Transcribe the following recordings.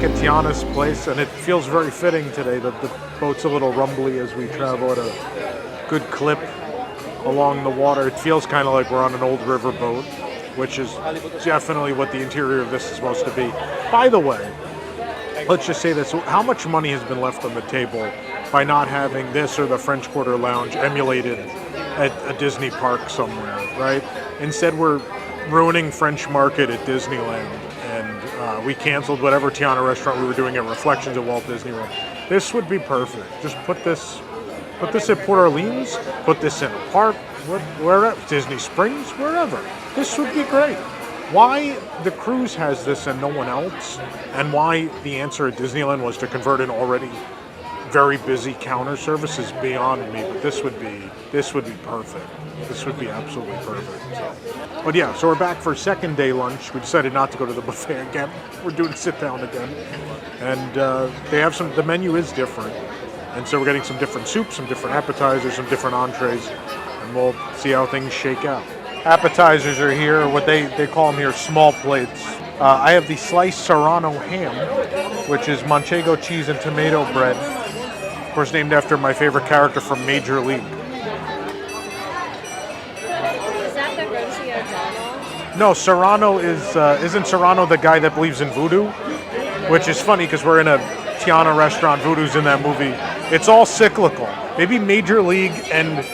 back at Tiana's place, and it feels very fitting today that the boat's a little rumbly as we travel at a good clip along the water. It feels kind of like we're on an old river boat, which is definitely what the interior of this is supposed to be. By the way, let's just say this, how much money has been left on the table by not having this or the French Quarter Lounge emulated at a Disney park somewhere, right? Instead, we're ruining French Market at Disneyland, and we canceled whatever Tiana restaurant we were doing at Reflections at Walt Disney World. This would be perfect. Just put this at Port Orleans, put this in a park, wherever, Disney Springs, wherever. This would be great. Why the cruise has this and no one else, and why the answer at Disneyland was to convert an already very busy counter service is beyond me, but this would be perfect. This would be absolutely perfect. But yeah, so we're back for second day lunch. We decided not to go to the buffet again. We're doing sit down again. And they have the menu is different. And so we're getting some different soups, some different appetizers, some different entrees, and we'll see how things shake out. Appetizers are here, what they call them here, small plates. I have the sliced Serrano ham, which is manchego cheese and tomato bread. Of course, named after my favorite character from Major League. Is that the Rosie O'Donnell? No, Serrano isn't Serrano the guy that believes in voodoo? Which is funny because we're in a Tiana restaurant, voodoo's in that movie. It's all cyclical. Maybe Major League and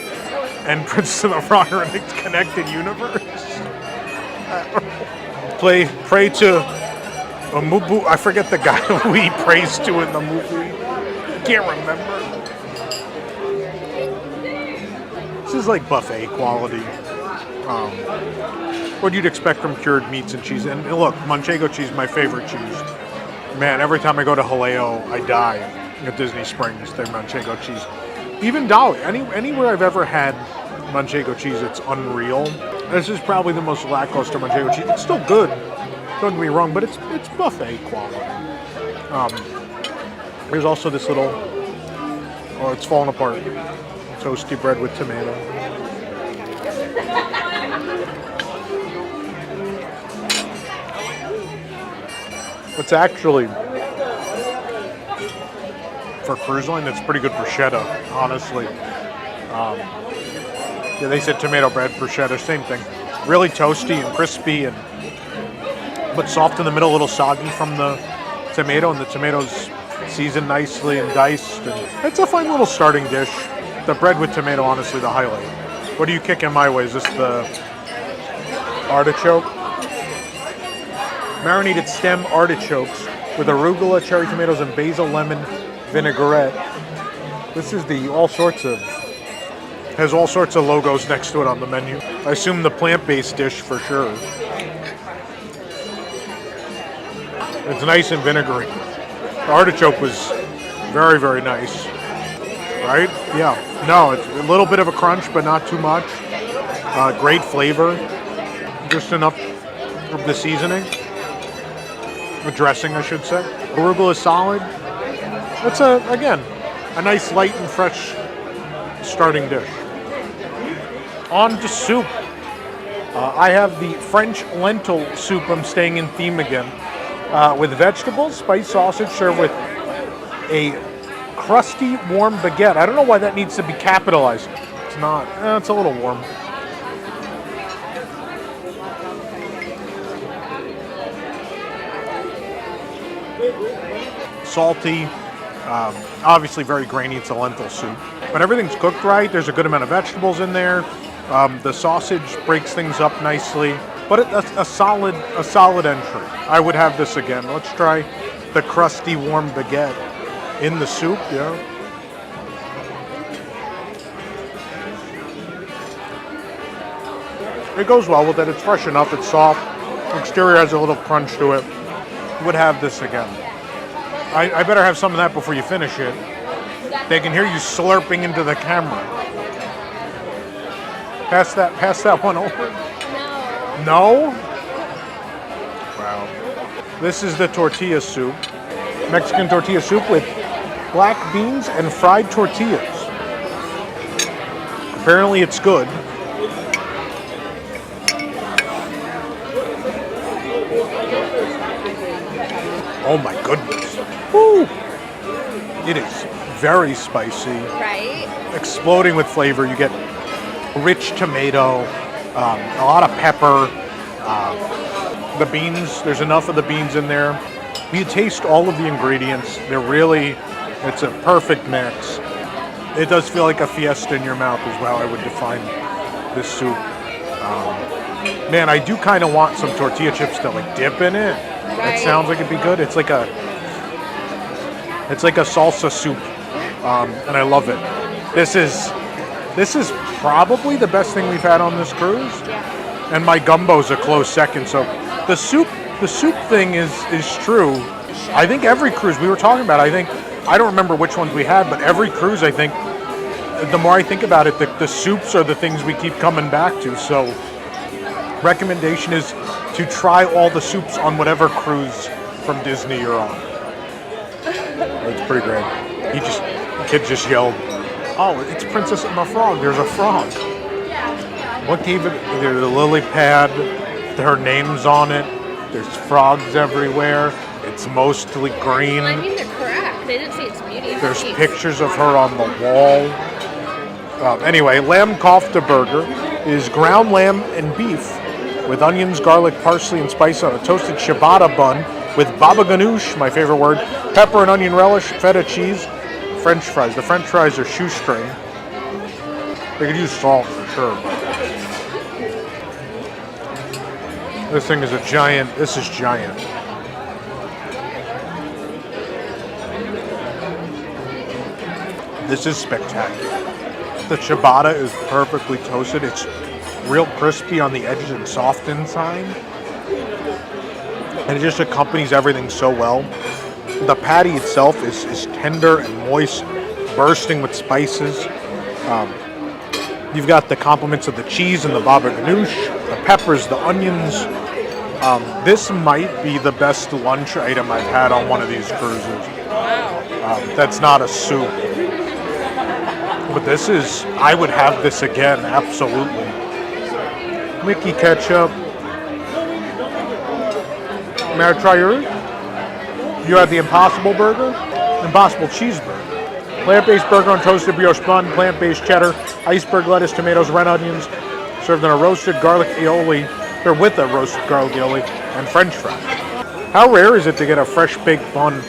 Princess of the Frog are in a connected universe. Pray to Umubu. I forget the guy who he prays to in the movie. Can't remember. This is like buffet quality. What you'd expect from cured meats and cheese. And look, manchego cheese is my favorite cheese. Man, every time I go to Jaleo, I die at Disney Springs. Their manchego cheese. Even Dolly. Anywhere I've ever had manchego cheese, it's unreal. This is probably the most lackluster manchego cheese. It's still good. Don't get me wrong, but it's buffet quality. There's also this little, oh, it's falling apart, toasty bread with tomato. It's actually, for cruise line, it's pretty good bruschetta, honestly. Yeah, they said tomato bread, bruschetta, same thing. Really toasty and crispy, but soft in the middle, a little soggy from the tomato, and the tomatoes seasoned nicely and diced. And it's a fine little starting dish. The bread with tomato, honestly, the highlight. What are you kicking my way? Is this the artichoke? Marinated stem artichokes with arugula, cherry tomatoes, and basil lemon vinaigrette. This is has all sorts of logos next to it on the menu. I assume the plant-based dish for sure. It's nice and vinegary. The artichoke was very, very nice. Right? Yeah. No, it's a little bit of a crunch, but not too much. Great flavor. Just enough of the seasoning. The dressing, I should say. Arugula is solid. It's, again, a nice light and fresh starting dish. On to soup. I have the French lentil soup. I'm staying in theme again. With vegetables, spiced sausage, served with a crusty, warm baguette. I don't know why that needs to be capitalized. It's not. It's a little warm. Salty. Obviously very grainy. It's a lentil soup. But everything's cooked right. There's a good amount of vegetables in there. The sausage breaks things up nicely. But a solid entry. I would have this again. Let's try the crusty, warm baguette in the soup. Yeah. It goes well with it. It's fresh enough. It's soft. The exterior has a little crunch to it. Would have this again. I better have some of that before you finish it. They can hear you slurping into the camera. Pass that one over. No? Wow. This is the tortilla soup. Mexican tortilla soup with black beans and fried tortillas. Apparently it's good. Oh my goodness. Woo! It is very spicy. Right? Exploding with flavor. You get rich tomato, a lot of pepper, the beans. There's enough of the beans in there. You taste all of the ingredients. It's a perfect mix. It does feel like a fiesta in your mouth is how I would define this soup. Man, I do kind of want some tortilla chips to like dip in it. Right. It sounds like it'd be good. It's like a salsa soup, and I love it. This is probably the best thing we've had on this cruise, Yeah. and my gumbo's a close second. So the soup thing is true. I think every cruise we were talking about. I don't remember which ones we had, but every cruise I think. The more I think about it, the soups are the things we keep coming back to. So, recommendation is to try all the soups on whatever cruise from Disney you're on. It's pretty great. The kid just yelled, "Oh, it's Princess and the Frog! There's a frog!" What gave it? There's a lily pad. Her name's on it. There's frogs everywhere. It's mostly green. Well, I mean, they're correct. They didn't say it's medium. There's pictures of her on the wall. Anyway, lamb kofta burger is ground lamb and beef with onions, garlic, parsley, and spice on a toasted ciabatta bun with baba ganoush, my favorite word, pepper and onion relish, feta cheese, French fries. The French fries are shoestring. They could use salt for sure. But this thing is a giant. This is giant. This is spectacular. The ciabatta is perfectly toasted. It's real crispy on the edges and soft inside. And it just accompanies everything so well. The patty itself is tender and moist, bursting with spices. You've got the complements of the cheese and the baba ganoush, the peppers, the onions. This might be the best lunch item I've had on one of these cruises. That's not a soup. But I would have this again, absolutely. Mickey ketchup. May I try yours? You have the Impossible Burger? Impossible Cheeseburger. Plant-based burger on toasted brioche bun, plant-based cheddar, iceberg lettuce, tomatoes, red onions, served in a roasted garlic aioli, or with a roasted garlic aioli, and French fries. How rare is it to get a fresh baked bun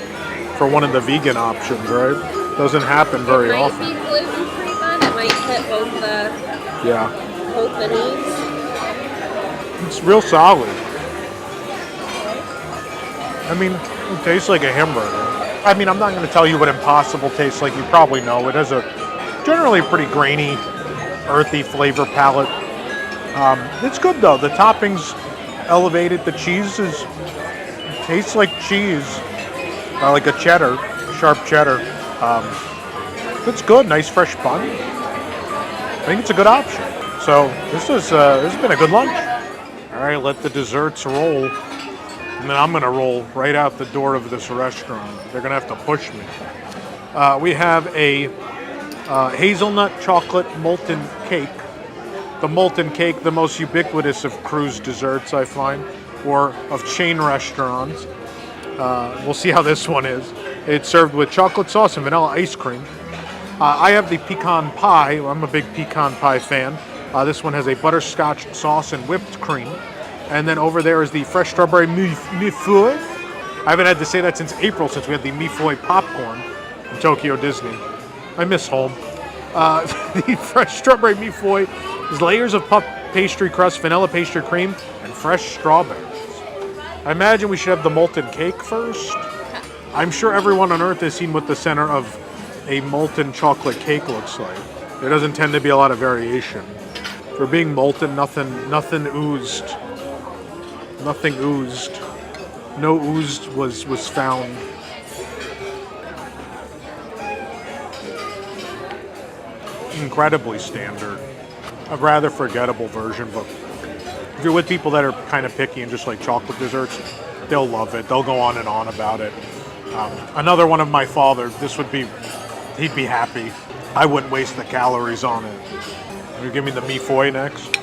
for one of the vegan options, right? Doesn't happen very often. It might be gluten-free bun. It might fit both the needs. It's real solid. I mean, it tastes like a hamburger. I mean, I'm not going to tell you what Impossible tastes like. You probably know. It has a generally pretty grainy, earthy flavor palette. It's good though. The toppings elevated. The cheese tastes like cheese, like a cheddar, sharp cheddar. It's good. Nice fresh bun. I think it's a good option. So this has been a good lunch. All right, let the desserts roll, and then I'm gonna roll right out the door of this restaurant. They're gonna have to push me. We have a hazelnut chocolate molten cake. The molten cake, the most ubiquitous of cruise desserts, I find, or of chain restaurants. We'll see how this one is. It's served with chocolate sauce and vanilla ice cream. I have the pecan pie. I'm a big pecan pie fan. This one has a butterscotch sauce and whipped cream. And then over there is the fresh strawberry mi-foy. I haven't had to say that since April, since we had the mi-foy popcorn in Tokyo Disney. I miss home. The fresh strawberry mi-foy is layers of puff pastry crust, vanilla pastry cream, and fresh strawberries. I imagine we should have the molten cake first. I'm sure everyone on Earth has seen what the center of a molten chocolate cake looks like. There doesn't tend to be a lot of variation. For being molten, nothing oozed. Nothing oozed. No oozed was found. Incredibly standard. A rather forgettable version, but if you're with people that are kind of picky and just like chocolate desserts, they'll love it. They'll go on and on about it. Another one of my father, he'd be happy. I wouldn't waste the calories on it. You give me the mi-foy next?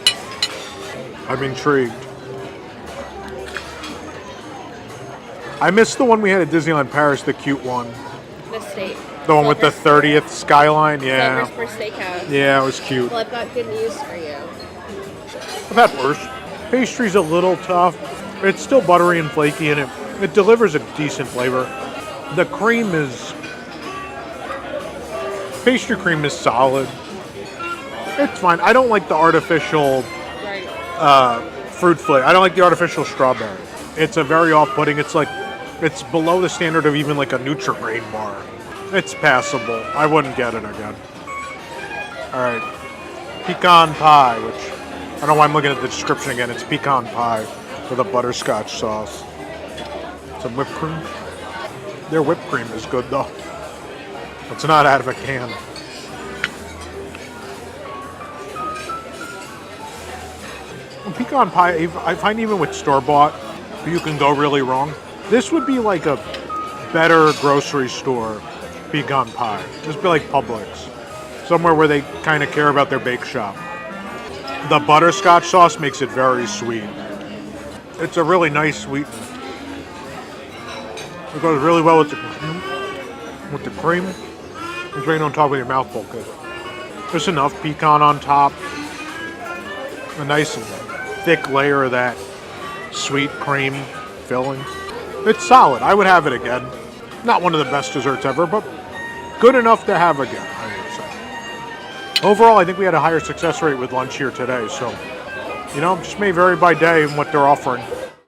I'm intrigued. I missed the one we had at Disneyland Paris, the cute one. The steak. The one with the 30th skyline, yeah. Silver Spur Steakhouse. Yeah, it was cute. Well, I've got good news for you. I've had worse. Pastry's a little tough. It's still buttery and flaky, and it delivers a decent flavor. The cream is... Pastry cream is solid. It's fine. I don't like the artificial fruit flavor. I don't like the artificial strawberry. It's a very off-putting. It's like, it's below the standard of even like a Nutri-Grain bar. It's passable. I wouldn't get it again. Alright. Pecan pie, which, I don't know why I'm looking at the description again. It's pecan pie with a butterscotch sauce. Some whipped cream. Their whipped cream is good though. It's not out of a can. Pecan pie, I find even with store-bought, you can go really wrong. This would be like a better grocery store pecan pie. This would be like Publix. Somewhere where they kind of care about their bake shop. The butterscotch sauce makes it very sweet. It's a really nice sweetener. It goes really well with the cream. It's right on top of your mouth full. Good. Just enough pecan on top. A nice thick layer of that sweet cream filling. It's solid. I would have it again. Not one of the best desserts ever, but good enough to have again, I would say. Overall, I think we had a higher success rate with lunch here today, so, just may vary by day and what they're offering.